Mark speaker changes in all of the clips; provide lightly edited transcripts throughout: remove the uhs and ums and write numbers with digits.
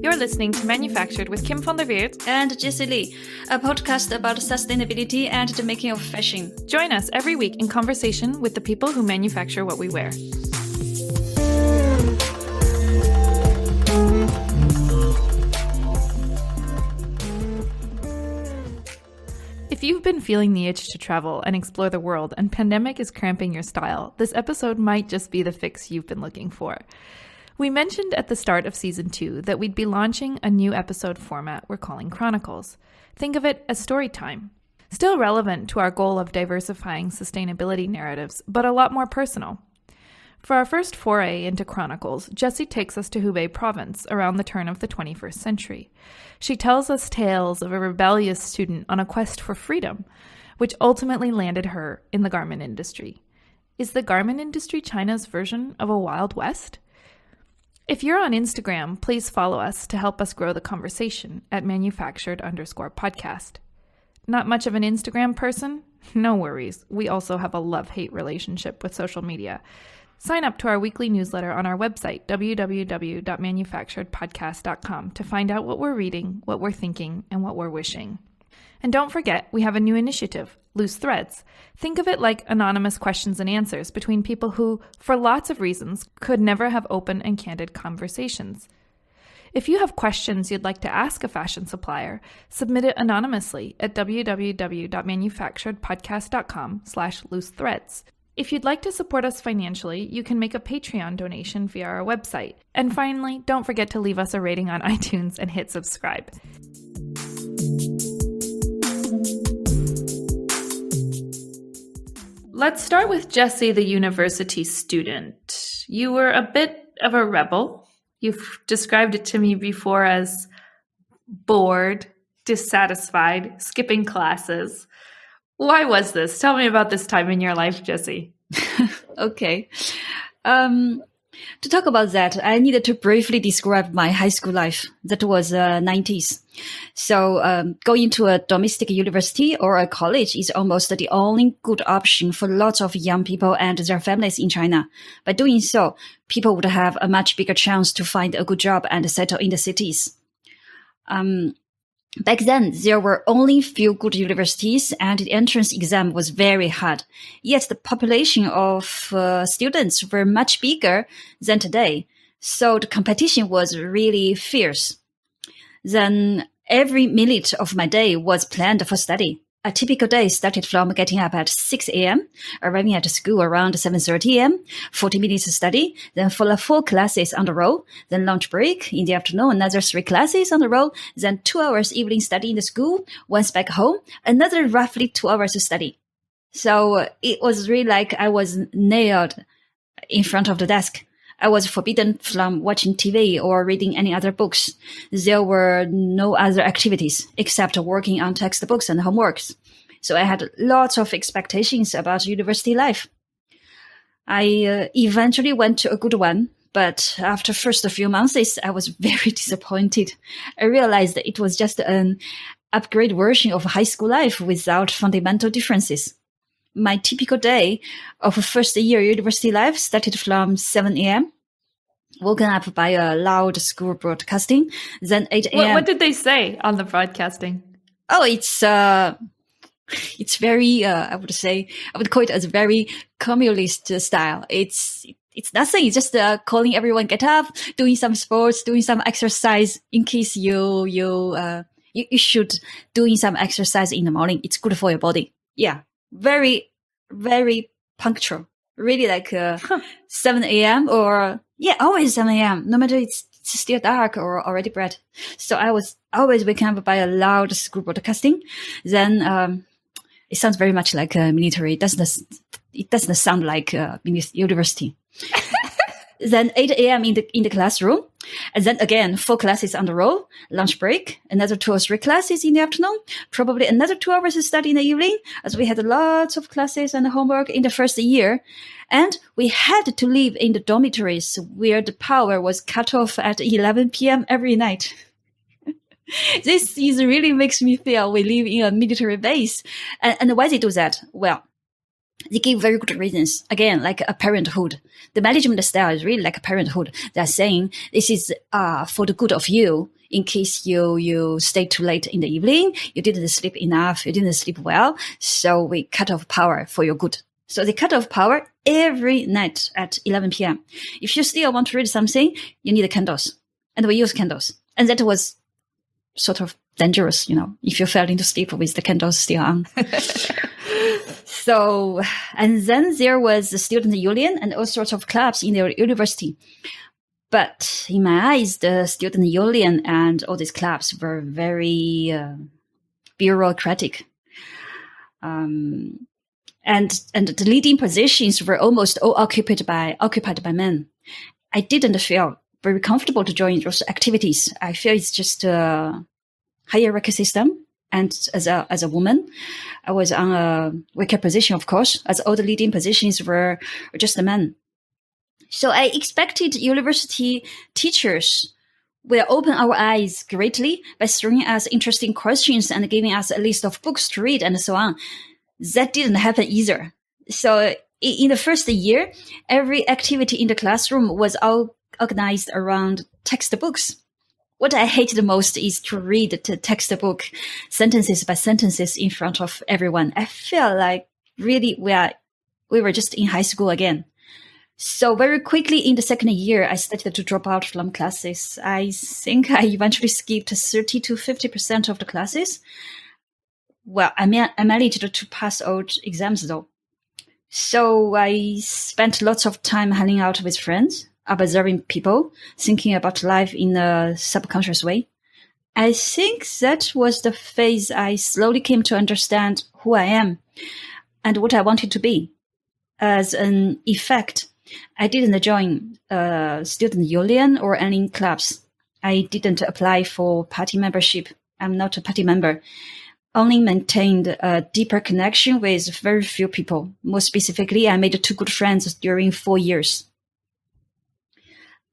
Speaker 1: You're listening to Manufactured with Kim van der Weert
Speaker 2: and Jessie Lee, a podcast about sustainability and the making of fashion.
Speaker 1: Join us every week in conversation with the people who manufacture what we wear. If you've been feeling the itch to travel and explore the world and pandemic is cramping your style, this episode might just be the fix you've been looking for. We mentioned at the start of season 2 that we'd be launching a new episode format we're calling Chronicles. Think of it as story time. Still relevant to our goal of diversifying sustainability narratives, but a lot more personal. For our first foray into Chronicles, Jessie takes us to Hubei province around the turn of the 21st century. She tells us tales of a rebellious student on a quest for freedom, which ultimately landed her in the garment industry. Is the garment industry China's version of a Wild West? If you're on Instagram, please follow us to help us grow the conversation at manufactured_podcast. Not much of an Instagram person? No worries. We also have a love-hate relationship with social media. Sign up to our weekly newsletter on our website, www.manufacturedpodcast.com, to find out what we're reading, what we're thinking, and what we're wishing. And don't forget, we have a new initiative, Loose Threads. Think of it like anonymous questions and answers between people who, for lots of reasons, could never have open and candid conversations. If you have questions you'd like to ask a fashion supplier, submit it anonymously at www.manufacturedpodcast.com/loosethreads. If you'd like to support us financially, you can make a Patreon donation via our website. And finally, don't forget to leave us a rating on iTunes and hit subscribe. Let's start with Jessie, the university student. You were a bit of a rebel. You've described it to me before as bored, dissatisfied, skipping classes. Why was this? Tell me about this time in your life, Jessie.
Speaker 2: Okay. To talk about that, I needed to briefly describe my high school life. That was 90s. So going to a domestic university or a college is almost the only good option for lots of young people and their families in China. By doing so, people would have a much bigger chance to find a good job and settle in the cities. Back then, there were only few good universities and the entrance exam was very hard. Yet the population of students were much bigger than today. So the competition was really fierce. Then every minute of my day was planned for study. A typical day started from getting up at 6 a.m., arriving at school around 7:30 a.m., 40 minutes study, then follow 4 classes on the row, then lunch break, in the afternoon another 3 classes on the row, then 2 hours evening study in the school, once back home, another roughly 2 hours to study. So it was really like I was nailed in front of the desk. I was forbidden from watching TV or reading any other books. There were no other activities except working on textbooks and homeworks. So I had lots of expectations about university life. I eventually went to a good one, but after first few months, I was very disappointed. I realized that it was just an upgrade version of high school life without fundamental differences. My typical day of first year university life started from 7 a.m., woken up by a loud school broadcasting, then 8 a.m.
Speaker 1: What did they say on the broadcasting?
Speaker 2: Oh, it's very, I would call it as very communist style. It's nothing. It's just calling everyone get up, doing some sports, doing some exercise in case you should doing some exercise in the morning. It's good for your body. Yeah. Very, very punctual. Really like 7 a.m. or, always 7 a.m. No matter it's still dark or already bright. So I was always waking up by a loud school broadcasting. Then it sounds very much like military. It doesn't sound like university. Then 8 a.m. in the classroom. And then again, 4 classes on the row, lunch break, another 2 or 3 classes in the afternoon, probably another 2 hours to study in the evening, as we had lots of classes and homework in the first year. And we had to live in the dormitories where the power was cut off at 11 p.m. every night. This really makes me feel we live in a military base. And why they do that? Well, they give very good reasons. Again, like a parenthood. The management style is really like a parenthood. They're saying this is for the good of you. in case you stayed too late in the evening, you didn't sleep enough, you didn't sleep well, so we cut off power for your good. So they cut off power every night at 11 p.m. If you still want to read something, you need candles. And we use candles. And that was sort of dangerous, if you fell into sleep with the candles still on. So, and then there was the student union and all sorts of clubs in the university. But in my eyes, the student union and all these clubs were very bureaucratic. And the leading positions were almost all occupied by men. I didn't feel very comfortable to join those activities. I feel it's just a hierarchy system. And as a woman, I was on a weaker position, of course, as all the leading positions were just the men. So I expected university teachers will open our eyes greatly by throwing us interesting questions and giving us a list of books to read and so on. That didn't happen either. So in the first year, every activity in the classroom was all organized around textbooks. What I hate the most is to read the textbook sentences by sentences in front of everyone. I feel like really we were just in high school again. So very quickly in the second year, I started to drop out from classes. I think I eventually skipped 30 to 50% of the classes. Well, I managed to pass all exams though. So I spent lots of time hanging out with friends, observing people, thinking about life in a subconscious way. I think that was the phase I slowly came to understand who I am and what I wanted to be. As an effect, I didn't join a student union or any clubs. I didn't apply for party membership. I'm not a party member. Only maintained a deeper connection with very few people. More specifically, I made 2 good friends during 4 years.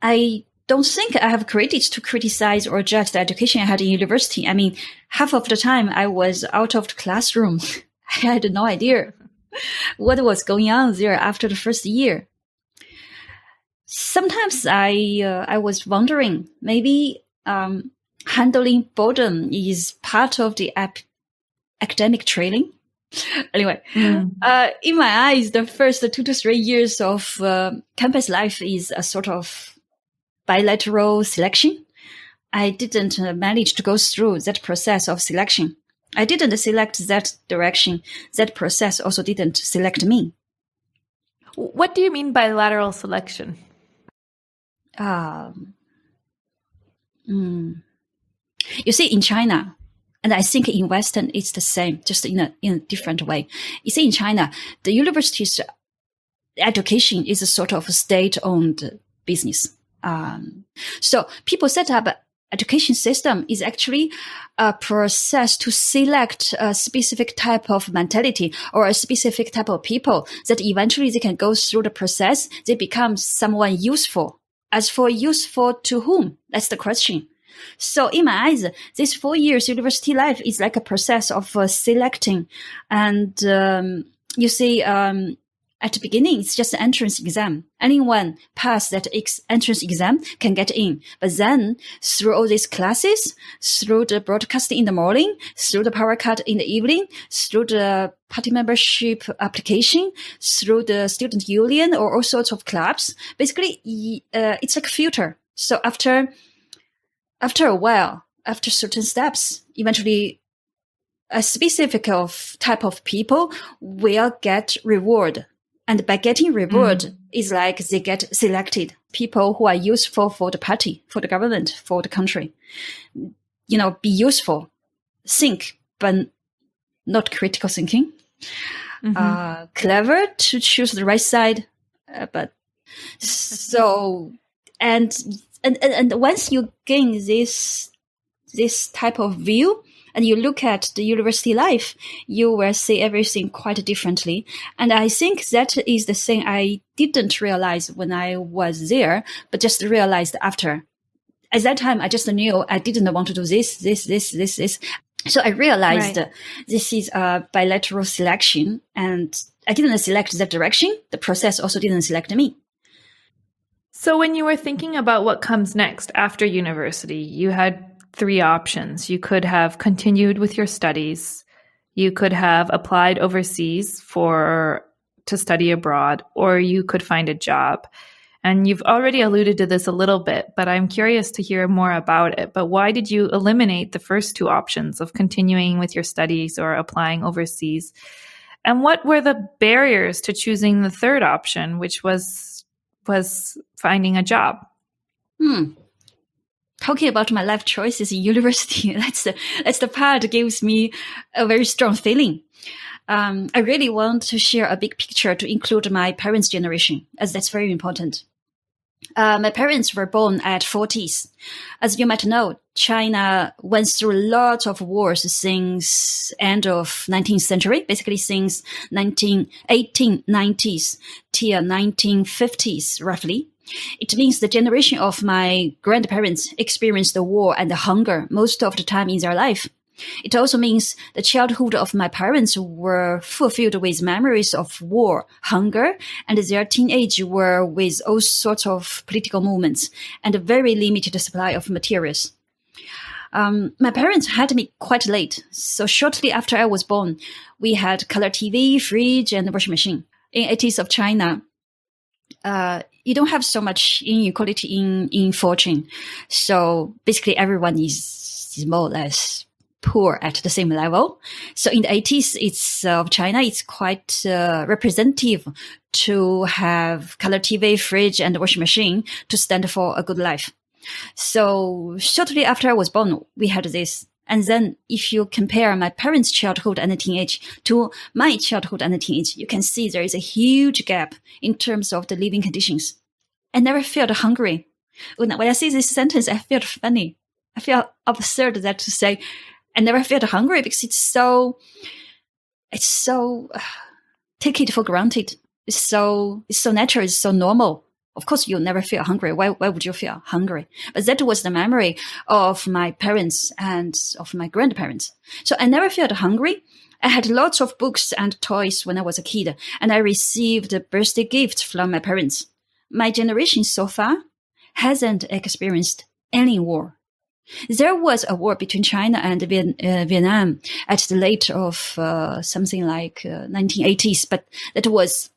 Speaker 2: I don't think I have credit to criticize or judge the education I had in university. I mean, half of the time I was out of the classroom. I had no idea what was going on there after the first year. Sometimes I was wondering, maybe handling boredom is part of the academic training. Anyway, in my eyes, the first 2 to 3 years of campus life is a sort of bilateral selection. I didn't manage to go through that process of selection. I didn't select that direction. That process also didn't select me.
Speaker 1: What do you mean by bilateral selection?
Speaker 2: You see, in China, and I think in Western, it's the same, just in a different way. You see, in China, the university's education is a sort of state-owned business. So people set up an education system is actually a process to select a specific type of mentality or a specific type of people that eventually they can go through the process. They become someone useful. As for useful to whom? That's the question. So in my eyes, this 4 years university life is like a process of selecting. And you see, at the beginning, it's just an entrance exam. Anyone pass that entrance exam can get in. But then through all these classes, through the broadcasting in the morning, through the power cut in the evening, through the party membership application, through the student union or all sorts of clubs, basically, it's like a filter. So after a while, after certain steps, eventually a specific type of people will get reward. And by getting reward, it's like they get selected. People who are useful for the party, for the government, for the country. Be useful. Think, but not critical thinking. Clever to choose the right side. But so, and once you gain this type of view, and you look at the university life, you will see everything quite differently. And I think that is the thing I didn't realize when I was there, but just realized after. At that time, I just knew I didn't want to do this. So I realized this is a bilateral selection, and I didn't select that direction. The process also didn't select me.
Speaker 1: So when you were thinking about what comes next after university, you had three options. You could have continued with your studies, you could have applied overseas to study abroad, or you could find a job. And you've already alluded to this a little bit, but I'm curious to hear more about it. But why did you eliminate the first two options of continuing with your studies or applying overseas? And what were the barriers to choosing the third option, which was finding a job?
Speaker 2: Talking about my life choices in university, that's the part that gives me a very strong feeling. I really want to share a big picture to include my parents' generation, as that's very important. My parents were born at 40s. As you might know, China went through lots of wars since end of 19th century, basically since 1890s till 1950s, roughly. It means the generation of my grandparents experienced the war and the hunger most of the time in their life. It also means the childhood of my parents were fulfilled with memories of war, hunger, and their teenage were with all sorts of political movements and a very limited supply of materials. My parents had me quite late, so shortly after I was born, we had color TV, fridge, and washing machine. In 80s of China, you don't have so much inequality in fortune, so basically everyone is more or less poor at the same level. So in the 80s of China, it's quite representative to have color TV, fridge, and washing machine to stand for a good life. So shortly after I was born, we had this. And then if you compare my parents' childhood and teenage to my childhood and teenage, you can see there is a huge gap in terms of the living conditions. I never felt hungry. When I see this sentence, I feel funny. I feel absurd that to say I never felt hungry because it's so take it for granted. It's so natural. It's so normal. Of course, you'll never feel hungry. Why would you feel hungry? But that was the memory of my parents and of my grandparents. So I never felt hungry. I had lots of books and toys when I was a kid, and I received birthday gifts from my parents. My generation so far hasn't experienced any war. There was a war between China and Vietnam at the late of something like 1980s, but it was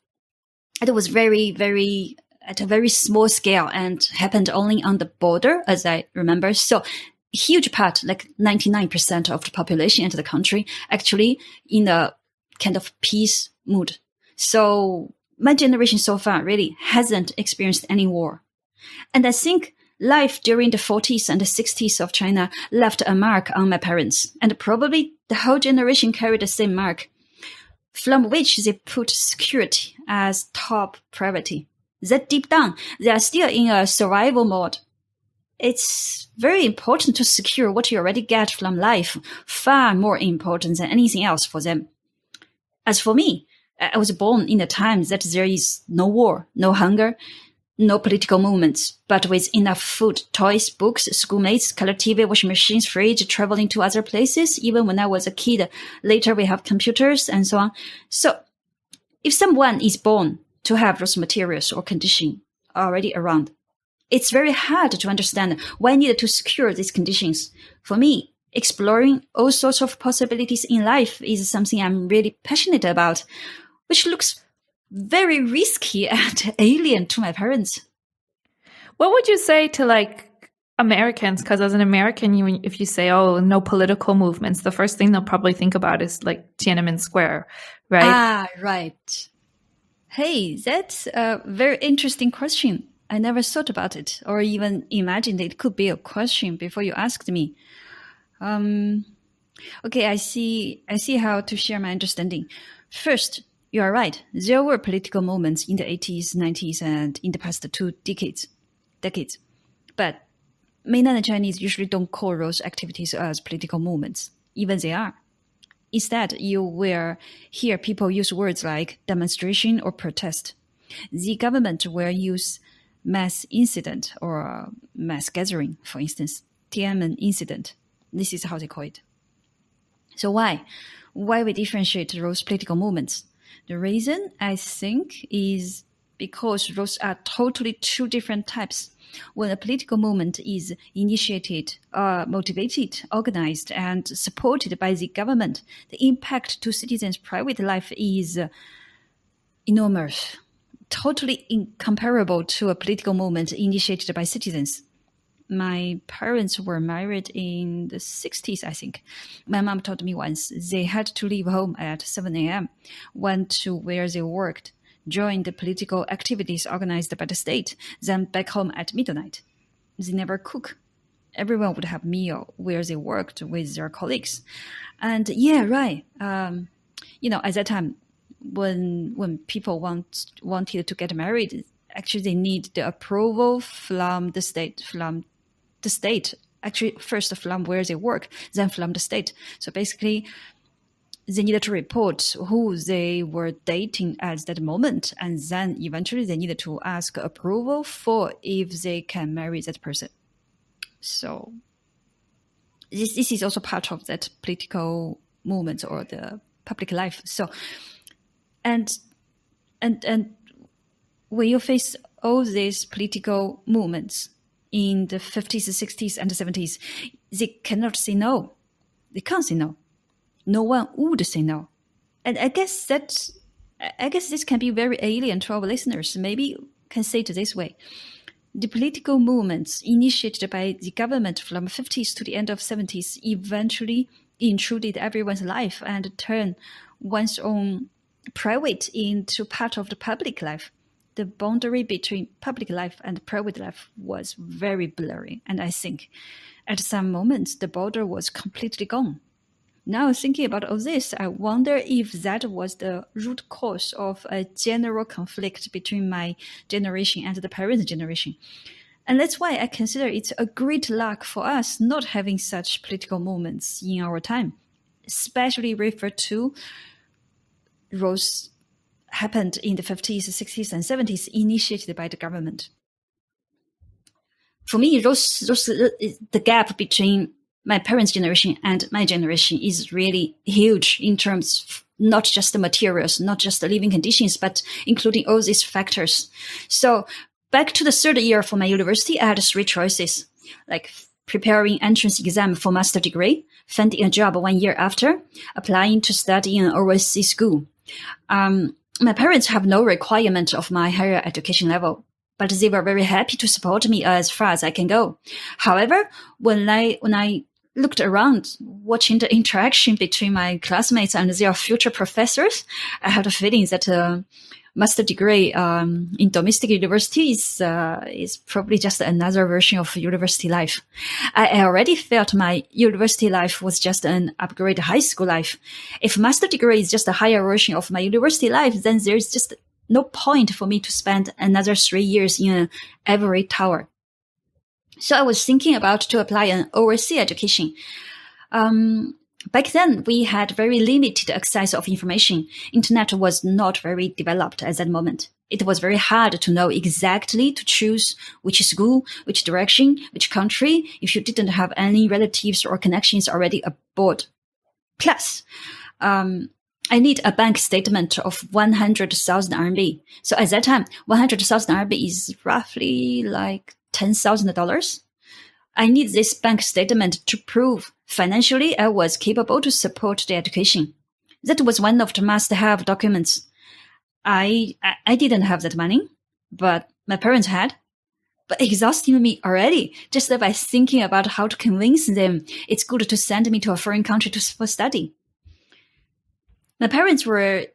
Speaker 2: very, very at a very small scale and happened only on the border, as I remember. So huge part, like 99% of the population in the country, actually in a kind of peace mood. So my generation so far really hasn't experienced any war. And I think life during the 40s and the 60s of China left a mark on my parents, and probably the whole generation carried the same mark, from which they put security as top priority. That deep down, they are still in a survival mode. It's very important to secure what you already get from life, far more important than anything else for them. As for me, I was born in a time that there is no war, no hunger, no political movements, but with enough food, toys, books, schoolmates, color TV, washing machines, fridge, traveling to other places. Even when I was a kid, later we have computers and so on. So if someone is born to have those materials or condition already around, it's very hard to understand why I needed to secure these conditions. For me, exploring all sorts of possibilities in life is something I'm really passionate about, which looks very risky and alien to my parents.
Speaker 1: What would you say to like Americans? Because as an American, if you say, oh, no political movements, the first thing they'll probably think about is like Tiananmen Square, right?
Speaker 2: Ah, right. Hey, that's a very interesting question. I never thought about it or even imagined it could be a question before you asked me. Okay, I see how to share my understanding. First, you are right. There were political movements in the 80s, 90s, and in the past 2 decades. But mainland Chinese usually don't call those activities as political movements, even they are. Instead, you will hear people use words like demonstration or protest. The government will use mass incident or mass gathering, for instance, Tiananmen incident. This is how they call it. So why we differentiate those political movements? The reason, I think, is because those are totally 2 different types. When a political movement is initiated, motivated, organized, and supported by the government, the impact to citizens' private life is enormous, totally incomparable to a political movement initiated by citizens. My parents were married in the 60s, I think. My mom told me once they had to leave home at 7 a.m., went to where they worked, joined the political activities organized by the state, then back home at midnight. They never cook. Everyone would have meal where they worked with their colleagues. And yeah, right. At that time, when people wanted to get married, actually they need the approval from the state, actually first from where they work, then from the state. So basically, they needed to report who they were dating at that moment, and then eventually they needed to ask approval for if they can marry that person. So this is also part of that political movement or the public life. So and when you face all these political movements in the 50s, 60s, and the 70s, they cannot say no. They can't say no. No one would say no. And I guess this can be very alien to our listeners. Maybe can say it this way. The political movements initiated by the government from 50s to the end of 70s eventually intruded everyone's life and turned one's own private into part of the public life. The boundary between public life and private life was very blurry. And I think at some moments, the border was completely gone. Now thinking about all this, I wonder if that was the root cause of a general conflict between my generation and the parents' generation. And that's why I consider it a great luck for us not having such political movements in our time, especially referred to those happened in the 50s, 60s, and 70s, initiated by the government. For me, the gap between my parents' generation and my generation is really huge in terms of not just the materials, not just the living conditions, but including all these factors. So back to the third year for my university, I had three choices, like preparing entrance exam for master degree, finding a job 1 year after, applying to study in an overseas school. My parents have no requirement of my higher education level, but they were very happy to support me as far as I can go. However, when I looked around, watching the interaction between my classmates and their future professors, I had a feeling that a master degree in domestic university is probably just another version of university life. I already felt my university life was just an upgrade high school life. If master degree is just a higher version of my university life, then there's just no point for me to spend another 3 years in an ivory tower. So I was thinking about to apply an overseas education. Back then, we had very limited access of information. Internet was not very developed at that moment. It was very hard to know exactly to choose which school, which direction, which country, if you didn't have any relatives or connections already aboard. Plus, I need a bank statement of 100,000 RMB. So at that time, 100,000 RMB is roughly like $10,000. I need this bank statement to prove financially I was capable to support the education. That was one of the must-have documents. I didn't have that money, but my parents had. But exhausting me already, just by thinking about how to convince them it's good to send me to a foreign country for study. My parents were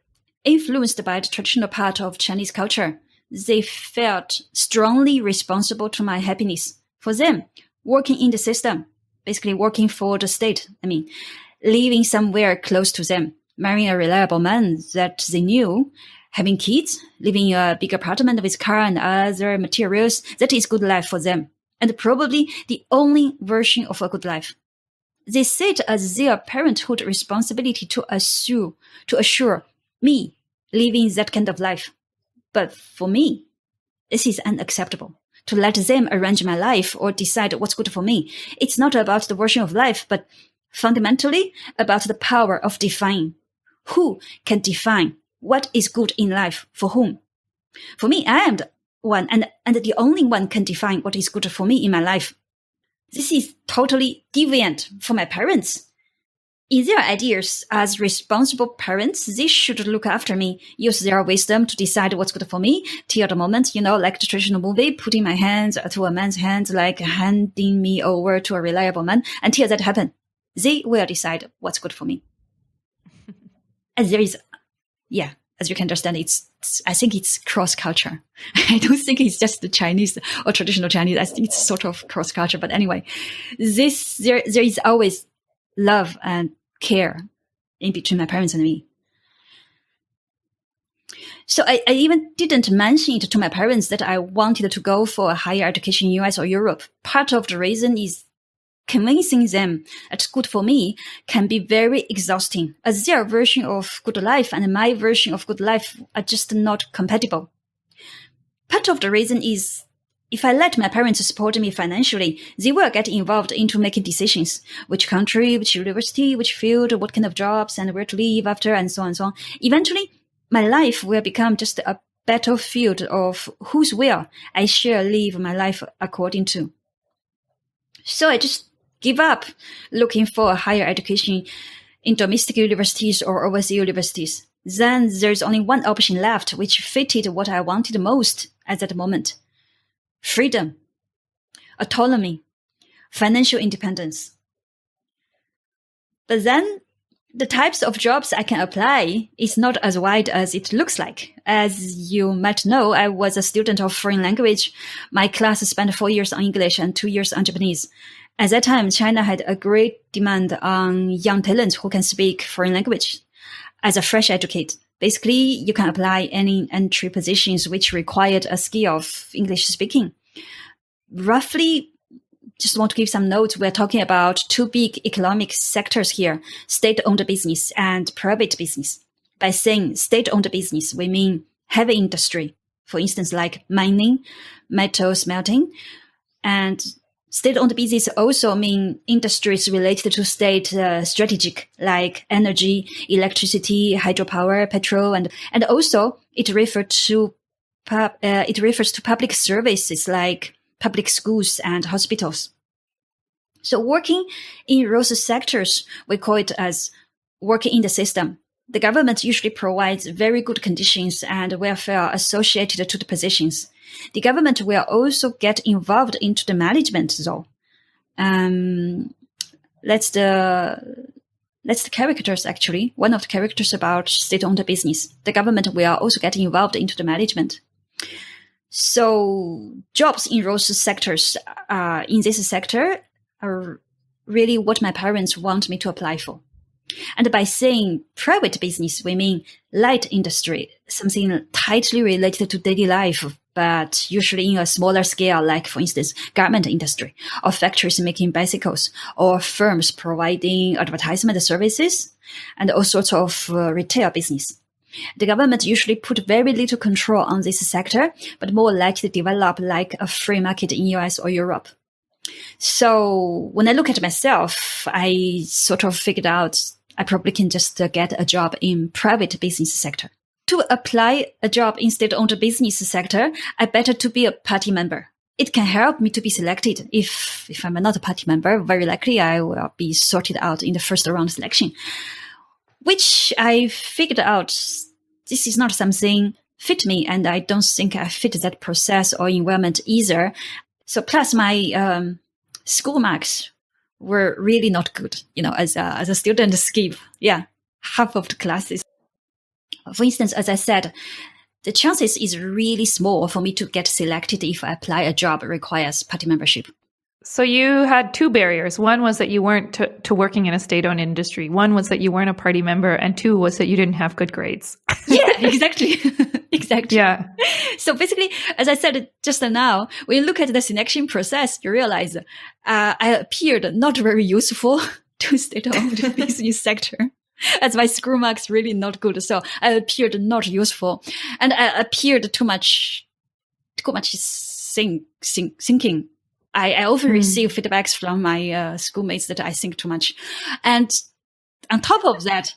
Speaker 2: influenced by the traditional part of Chinese culture. They felt strongly responsible to my happiness. For them, working in the system, basically working for the state, living somewhere close to them, marrying a reliable man that they knew, having kids, living in a big apartment with car and other materials, that is good life for them, and probably the only version of a good life. They see it as their parenthood responsibility to assure me living that kind of life. But for me, this is unacceptable. To let them arrange my life or decide what's good for me. It's not about the version of life, but fundamentally about the power of defining. Who can define what is good in life for whom? For me, I am the one and the only one can define what is good for me in my life. This is totally deviant from my parents. In their ideas as responsible parents, they should look after me, use their wisdom to decide what's good for me till the moment, like the traditional movie, putting my hands to a man's hands, like handing me over to a reliable man. Until that happens, they will decide what's good for me. And there is, as you can understand, I think it's cross-culture. I don't think it's just the Chinese or traditional Chinese. I think it's sort of cross-culture. But anyway, there is always love and care in between my parents and me. So I even didn't mention it to my parents that I wanted to go for a higher education in US or Europe. Part of the reason is convincing them that's good for me can be very exhausting, as their version of good life and my version of good life are just not compatible. Part of the reason is if I let my parents support me financially, they will get involved into making decisions. Which country, which university, which field, what kind of jobs, and where to live after, and so on and so on. Eventually, my life will become just a battlefield of whose will I shall live my life according to. So I just give up looking for a higher education in domestic universities or overseas universities. Then there's only one option left, which fitted what I wanted most at that moment. Freedom, autonomy, financial independence. But then the types of jobs I can apply is not as wide as it looks like. As you might know, I was a student of foreign language. My class spent 4 years on English and 2 years on Japanese. At that time, China had a great demand on young talents who can speak foreign language. As a fresh educate, basically, you can apply any entry positions which required a skill of English speaking. Roughly, just want to give some notes. We're talking about two big economic sectors here, state-owned business and private business. By saying state-owned business, we mean heavy industry, for instance, like mining, metal smelting, and state-owned business also mean industries related to state strategic, like energy, electricity, hydropower, petrol, and also it refers to public services like public schools and hospitals. So working in those sectors, we call it as working in the system. The government usually provides very good conditions and welfare associated to the positions. The government will also get involved into the management though. That's the characters actually. One of the characters about state-owned business. The government will also get involved into the management. So jobs in those sectors, in this sector are really what my parents want me to apply for. And by saying private business, we mean light industry, something tightly related to daily life, but usually in a smaller scale, like, for instance, garment industry, or factories making bicycles, or firms providing advertisement services, and all sorts of retail business. The government usually put very little control on this sector, but more likely develop like a free market in US or Europe. So when I look at myself, I sort of figured out I probably can just get a job in private business sector. To apply a job in state-owned business sector, I better to be a party member. It can help me to be selected. If I'm not a party member, very likely I will be sorted out in the first round selection, which I figured out this is not something fit me, and I don't think I fit that process or environment either. So plus my school marks were really not good, as a student skip. Yeah, half of the classes. For instance, as I said, the chances is really small for me to get selected if I apply a job that requires party membership.
Speaker 1: So you had two barriers. One was that you weren't to working in a state-owned industry. One was that you weren't a party member. And two was that you didn't have good grades.
Speaker 2: Yeah, exactly. Exactly.
Speaker 1: Yeah.
Speaker 2: So basically, as I said just now, when you look at the selection process, you realize I appeared not very useful to state-owned business sector. As my school marks really not good. So I appeared not useful. And I appeared too much thinking. I often receive feedbacks from my schoolmates that I think too much. And on top of that,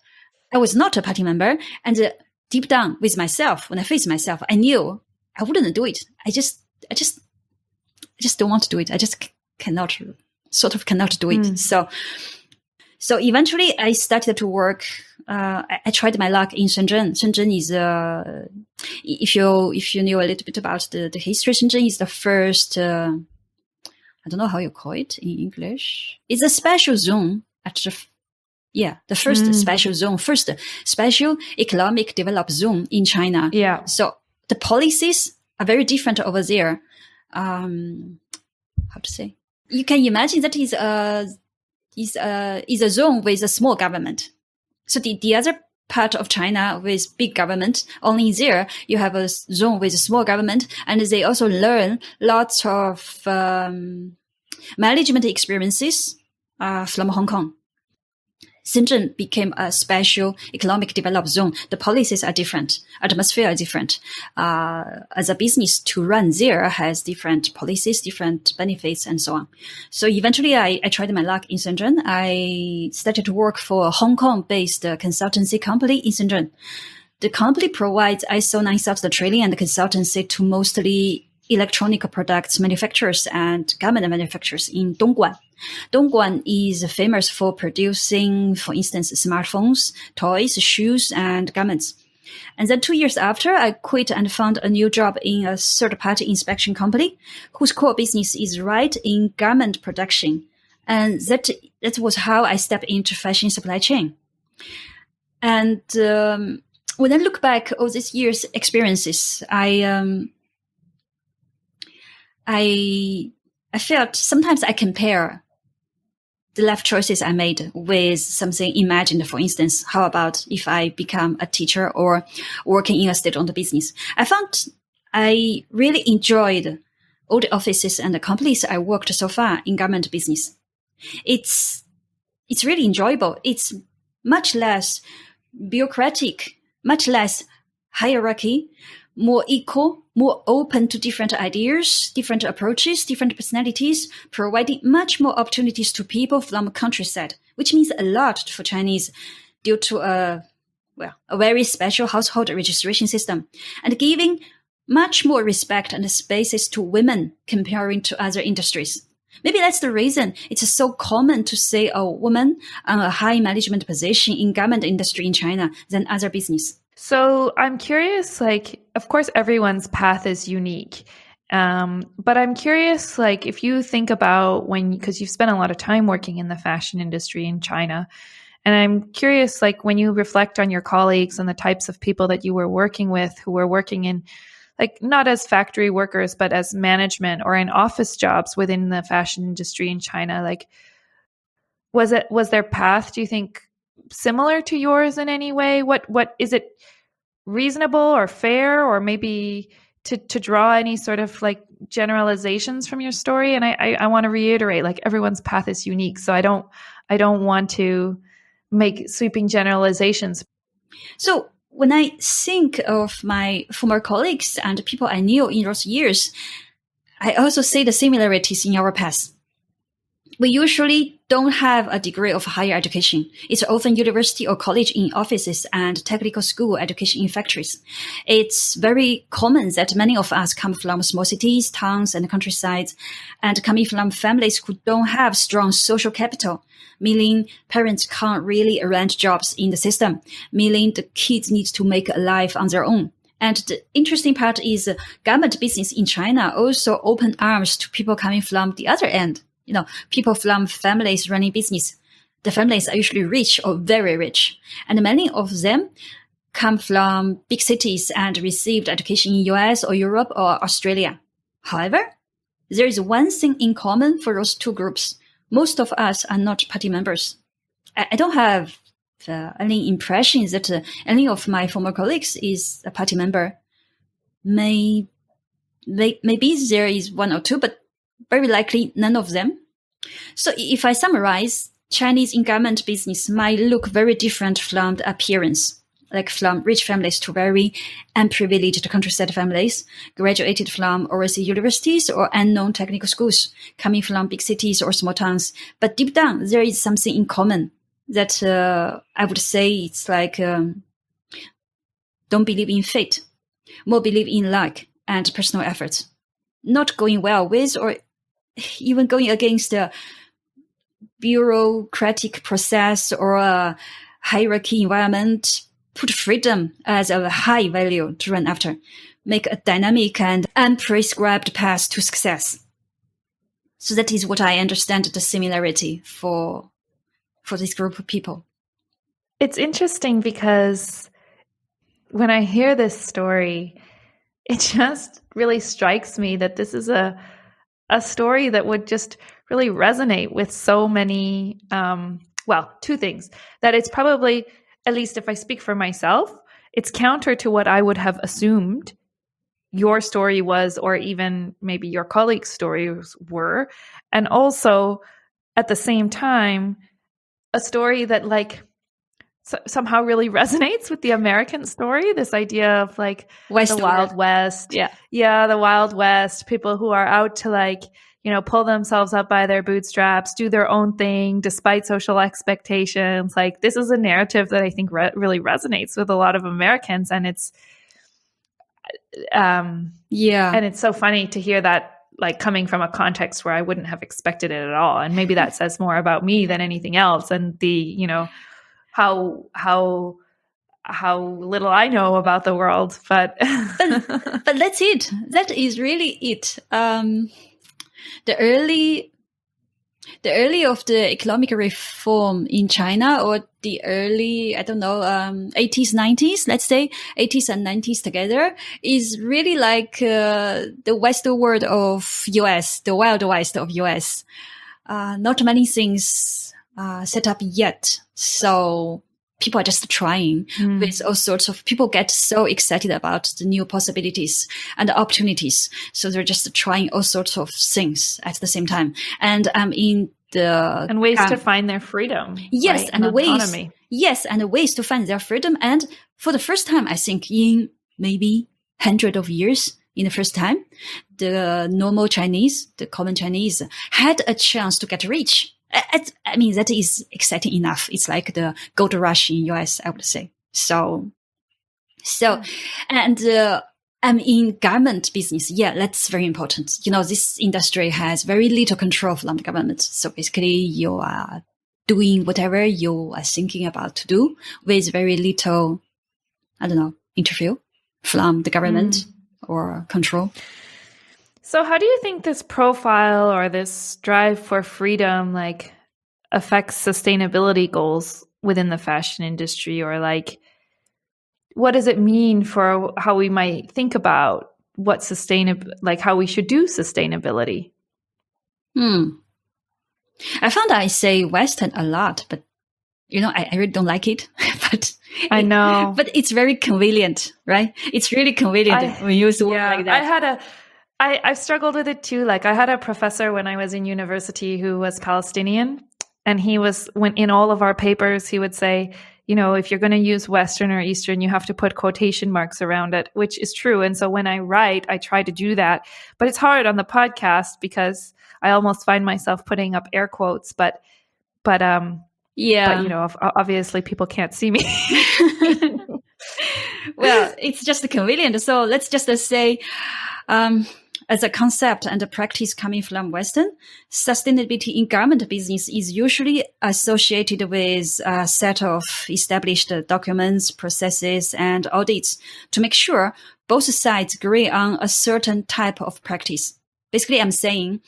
Speaker 2: I was not a party member. And deep down with myself, when I faced myself, I knew I wouldn't do it. I just don't want to do it. I just cannot do it. So eventually I started to work. I tried my luck in Shenzhen. Shenzhen is, if you knew a little bit about the history, Shenzhen is the first, I don't know how you call it in English. It's a special zone the first special zone, first special economic developed zone in China.
Speaker 1: Yeah.
Speaker 2: So the policies are very different over there. How to say? You can imagine that is a zone with a small government. So the other part of China with big government, only there you have a zone with a small government, and they also learn lots of management experiences from Hong Kong. Shenzhen became a special economic developed zone. The policies are different. Atmosphere are different. As a business to run there has different policies, different benefits, and so on. So eventually I tried my luck in Shenzhen. I started to work for a Hong Kong-based consultancy company in Shenzhen. The company provides ISO 9000 training and consultancy to mostly electronic products manufacturers and garment manufacturers in Dongguan. Dongguan is famous for producing, for instance, smartphones, toys, shoes, and garments. And then 2 years after, I quit and found a new job in a third-party inspection company whose core business is right in garment production. And that was how I stepped into fashion supply chain. And when I look back all these years' experiences, I felt sometimes I compare the life choices I made with something imagined. For instance, how about if I become a teacher or working in a state-owned business? I found I really enjoyed all the offices and the companies I worked so far in garment business. It's really enjoyable. It's much less bureaucratic, much less hierarchy, more equal, more open to different ideas, different approaches, different personalities, providing much more opportunities to people from countryside, which means a lot for Chinese due to a very special household registration system, and giving much more respect and spaces to women comparing to other industries. Maybe that's the reason it's so common to say a woman on a high management position in garment industry in China than other business.
Speaker 1: So I'm curious, of course, everyone's path is unique. But I'm curious, if you think about because you've spent a lot of time working in the fashion industry in China, and I'm curious, when you reflect on your colleagues and the types of people that you were working with who were working in, not as factory workers, but as management or in office jobs within the fashion industry in China, was their path, do you think, similar to yours in any way? What is it reasonable or fair, or maybe to draw any sort of generalizations from your story? And I want to reiterate, everyone's path is unique. So I don't want to make sweeping generalizations.
Speaker 2: So when I think of my former colleagues and people I knew in those years, I also see the similarities in our paths. We usually don't have a degree of higher education. It's often university or college in offices and technical school education in factories. It's very common that many of us come from small cities, towns, and countrysides, and coming from families who don't have strong social capital, meaning parents can't really arrange jobs in the system, meaning the kids need to make a life on their own. And the interesting part is garment business in China also open arms to people coming from the other end. People from families running business. The families are usually rich or very rich. And many of them come from big cities and received education in US or Europe or Australia. However, there is one thing in common for those two groups. Most of us are not party members. I don't have any impression that any of my former colleagues is a party member. Maybe there is one or two, but very likely none of them. So if I summarize, Chinese in garment business might look very different from the appearance, from rich families to very unprivileged countryside families, graduated from overseas universities or unknown technical schools, coming from big cities or small towns. But deep down, there is something in common that I would say it's don't believe in fate, more believe in luck and personal efforts. Not going well with or even going against a bureaucratic process or a hierarchy environment, put freedom as a high value to run after, make a dynamic and unprescribed path to success. So that is what I understand the similarity for this group of people.
Speaker 1: It's interesting because when I hear this story, it just really strikes me that this is a story that would just really resonate with so many, two things. That it's probably, at least if I speak for myself, it's counter to what I would have assumed your story was, or even maybe your colleagues' stories were. And also, at the same time, a story that somehow really resonates with the American story, this idea of the Wild West. Yeah, the Wild West, people who are out to pull themselves up by their bootstraps, do their own thing despite social expectations. This is a narrative that I think really resonates with a lot of Americans, and it's and it's so funny to hear that coming from a context where I wouldn't have expected it at all. And maybe that says more about me than anything else, and the how little I know about the world, but
Speaker 2: that's it. That is really it. The early of the economic reform in China, or the early, 80s, 90s, let's say 80s and 90s together, is really the Western world of US, the Wild West of US. Not many things set up yet. So people are just trying with all sorts of, people get so excited about the new possibilities and the opportunities. So they're just trying all sorts of things at the same time. And and
Speaker 1: ways to find their freedom.
Speaker 2: Yes,
Speaker 1: right?
Speaker 2: and ways.
Speaker 1: Autonomy.
Speaker 2: Yes, and ways to find their freedom. And for the first time, I think in maybe 100 of years, in the first time, the normal Chinese, the common Chinese, had a chance to get rich. I mean, that is exciting enough. It's like the gold rush in US, I would say. And I'm in garment business. Yeah, that's very important. This industry has very little control from the government. So basically you are doing whatever you are thinking about to do with very little, interview from the government or control.
Speaker 1: So how do you think this profile or this drive for freedom affects sustainability goals within the fashion industry? Or what does it mean for how we might think about what how we should do sustainability?
Speaker 2: I found I say Western a lot, but I really don't like it. But
Speaker 1: I know.
Speaker 2: But it's very convenient, right? It's really convenient when you use the word like that.
Speaker 1: I've struggled with it too. I had a professor when I was in university who was Palestinian, and when in all of our papers, he would say, if you're going to use Western or Eastern, you have to put quotation marks around it, which is true. And so when I write, I try to do that, but it's hard on the podcast because I almost find myself putting up air quotes, but obviously people can't see me.
Speaker 2: Well, it's just convenient. So let's just say, as a concept and a practice coming from Western, sustainability in garment business is usually associated with a set of established documents, processes, and audits to make sure both sides agree on a certain type of practice. Basically, I'm saying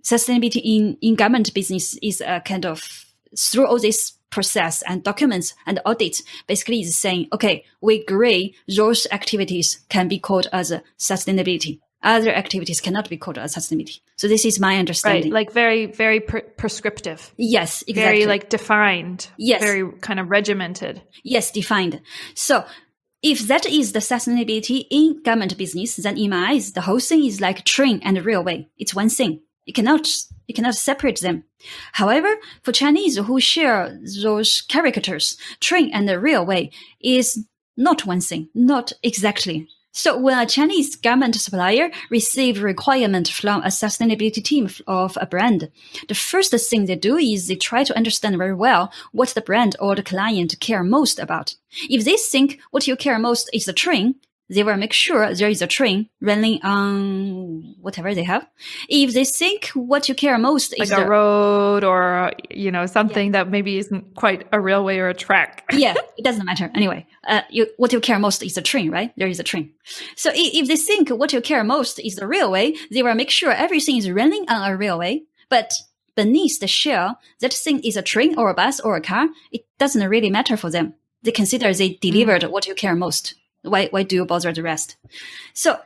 Speaker 2: sustainability in garment business is a kind of, through all this process and documents and audits, basically is saying, okay, we agree those activities can be called as sustainability. Other activities cannot be called as sustainability. So this is my understanding.
Speaker 1: Right, very, very prescriptive.
Speaker 2: Yes, exactly.
Speaker 1: Very defined.
Speaker 2: Yes.
Speaker 1: Very kind of regimented.
Speaker 2: Yes, defined. So if that is the sustainability in garment business, then in my eyes, the whole thing is like train and railway. It's one thing. You cannot separate them. However, for Chinese who share those characters, train and railway is not one thing, not exactly. So when a Chinese garment supplier receives requirement from a sustainability team of a brand, the first thing they do is they try to understand very well what the brand or the client care most about. If they think what you care most is the train, they will make sure there is a train running on whatever they have. If they think what you care most is
Speaker 1: like a road or, something that maybe isn't quite a railway or a track.
Speaker 2: Yeah, it doesn't matter. Anyway, what you care most is a train, right? There is a train. So if they think what you care most is the railway, they will make sure everything is running on a railway. But beneath the shell, that thing is a train or a bus or a car. It doesn't really matter for them. They consider they delivered what you care most. Why do you bother the rest? So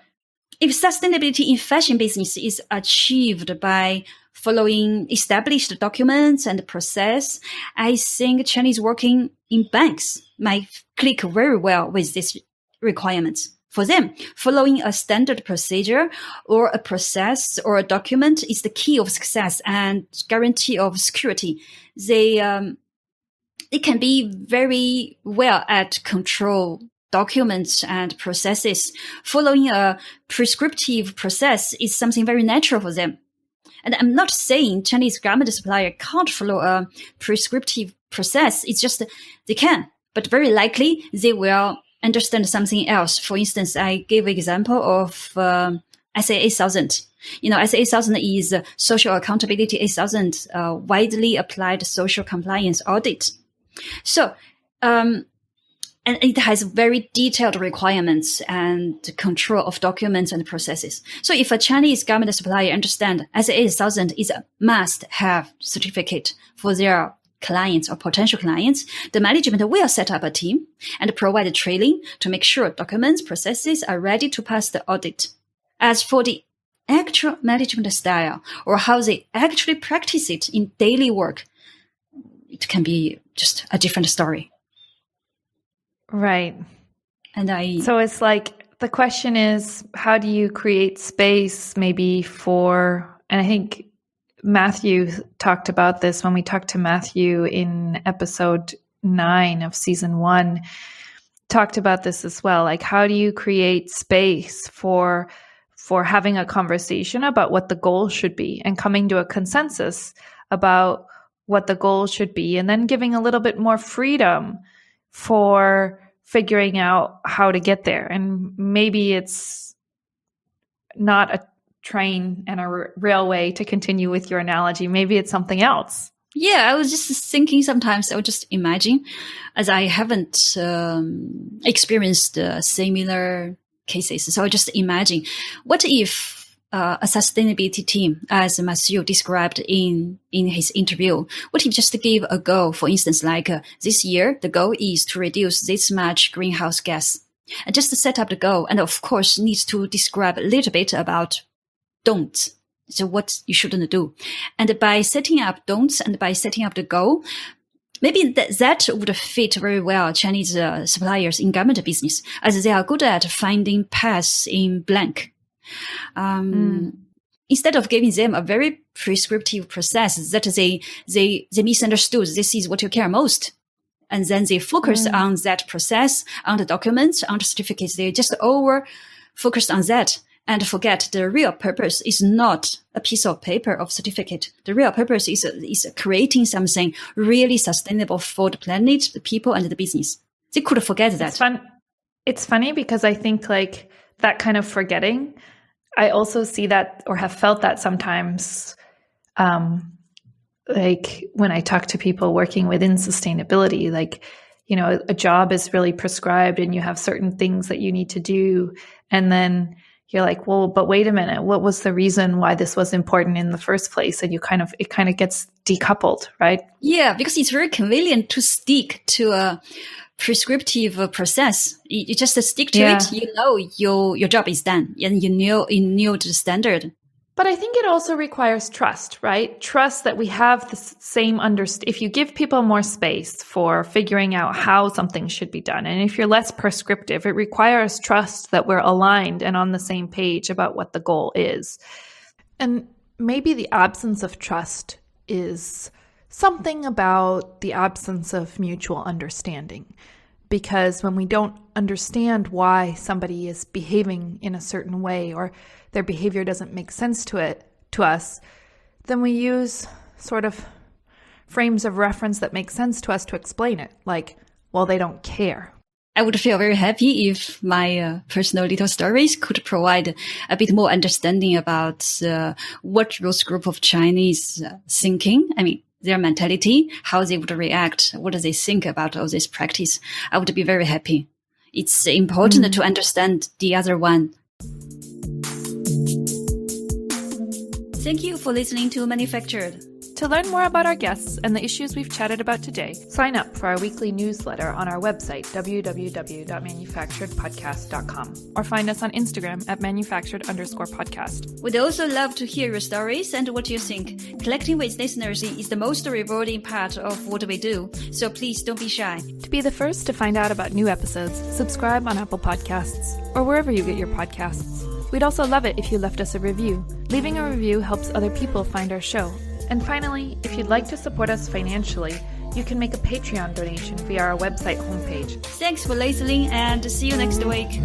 Speaker 2: if sustainability in fashion business is achieved by following established documents and process, I think Chinese working in banks might click very well with these requirements. For them, following a standard procedure or a process or a document is the key of success and guarantee of security. They can be very well at control documents and processes. Following a prescriptive process is something very natural for them. And I'm not saying Chinese garment supplier can't follow a prescriptive process. It's just they can, but very likely they will understand something else. For instance, I gave an example of SA 8000. SA 8000 is Social Accountability 8000, widely applied social compliance audit. So, and it has very detailed requirements and control of documents and processes. So if a Chinese garment supplier understands SA 8000 is a must-have certificate for their clients or potential clients, the management will set up a team and provide training to make sure documents, processes are ready to pass the audit. As for the actual management style or how they actually practice it in daily work, it can be just a different story.
Speaker 1: Right.
Speaker 2: And
Speaker 1: So it's like the question is, how do you create space maybe for, and I think Matthew talked about this when we talked to Matthew in episode 9 of season 1, talked about this as well. Like, how do you create space for having a conversation about what the goal should be and coming to a consensus about what the goal should be, and then giving a little bit more freedom for figuring out how to get there. And maybe it's not a train and a railway, to continue with your analogy. Maybe it's something else.
Speaker 2: Yeah, I was just thinking sometimes I would just imagine, as I haven't experienced similar cases. So I just imagine, what if a sustainability team, as Matthew described in his interview, what if just give a goal, for instance, like this year, the goal is to reduce this much greenhouse gas, and just to set up the goal. And of course, needs to describe a little bit about don'ts. So what you shouldn't do. And by setting up don'ts and by setting up the goal, maybe that would fit very well Chinese suppliers in garment business, as they are good at finding paths in blank. Instead of giving them a very prescriptive process that they misunderstood, this is what you care most. And then they focus on that process, on the documents, on the certificates. They just over focused on that and forget the real purpose is not a piece of paper of certificate. The real purpose is creating something really sustainable for the planet, the people, and the business. They could forget that.
Speaker 1: It's funny because I think like that kind of forgetting, I also see that or have felt that sometimes, like when I talk to people working within sustainability, like, a job is really prescribed and you have certain things that you need to do. And then you're like, well, but wait a minute, what was the reason why this was important in the first place? And it kind of gets decoupled, right? Yeah,
Speaker 2: because it's very convenient to stick to a prescriptive process. You just stick to it. Your job is done, and you know the standard.
Speaker 1: But I think it also requires trust, right? Trust that we have the same if you give people more space for figuring out how something should be done, and if you're less prescriptive, it requires trust that we're aligned and on the same page about what the goal is. And maybe the absence of trust is something about the absence of mutual understanding. Because when we don't understand why somebody is behaving in a certain way or their behavior doesn't make sense to us, then we use sort of frames of reference that make sense to us to explain it. Like, well, they don't care.
Speaker 2: I would feel very happy if my personal little stories could provide a bit more understanding about what those group of Chinese thinking. I mean, their mentality, how they would react, what do they think about all this practice. I would be very happy. It's important to understand the other one. Thank you for listening to Manufactured.
Speaker 1: To learn more about our guests and the issues we've chatted about today, sign up for our weekly newsletter on our website, www.manufacturedpodcast.com, or find us on Instagram at manufactured_podcast.
Speaker 2: We'd also love to hear your stories and what you think. Collecting with listeners is the most rewarding part of what we do, so please don't be shy.
Speaker 1: To be the first to find out about new episodes, subscribe on Apple Podcasts or wherever you get your podcasts. We'd also love it if you left us a review. Leaving a review helps other people find our show. And finally, if you'd like to support us financially, you can make a Patreon donation via our website homepage.
Speaker 2: Thanks for listening and see you next week.